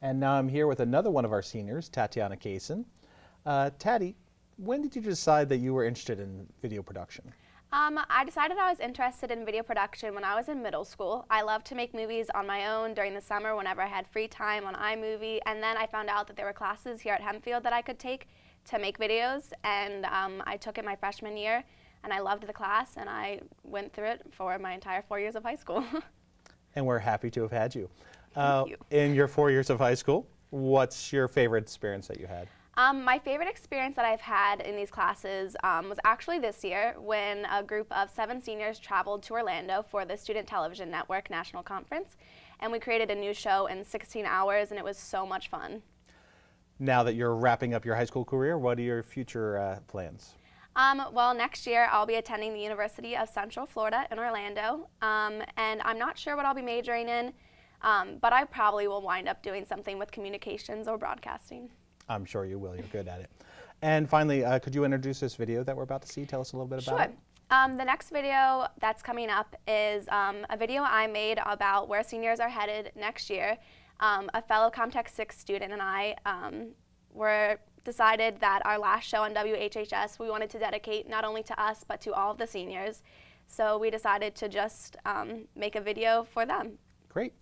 And now I'm here with another one of our seniors, Tatiana Kaysen. Tati, when did you decide that you were interested in video production? I decided I was interested in video production when I was in middle school. I loved to make movies on my own during the summer whenever I had free time on iMovie, and then I found out that there were classes here at Hempfield that I could take to make videos, and I took it my freshman year, and I loved the class, and I went through it for my entire 4 years of high school. And we're happy to have had you. Thank you. In your 4 years of high school, what's your favorite experience that you had? My favorite experience that I've had in these classes was actually this year when a group of 7 seniors traveled to Orlando for the Student Television Network National Conference, and we created a new show in 16 hours, and it was so much fun. Now that you're wrapping up your high school career, what are your future plans? Well, next year I'll be attending the University of Central Florida in Orlando, and I'm not sure what I'll be majoring in, but I probably will wind up doing something with communications or broadcasting. I'm sure you will. You're good at it. And finally, could you introduce this video that we're about to see? Tell us a little bit about it. The next video that's coming up is a video I made about where seniors are headed next year. A fellow Comtech 6 student and I were decided that our last show on WHHS we wanted to dedicate not only to us but to all of the seniors. So we decided to just make a video for them. Great.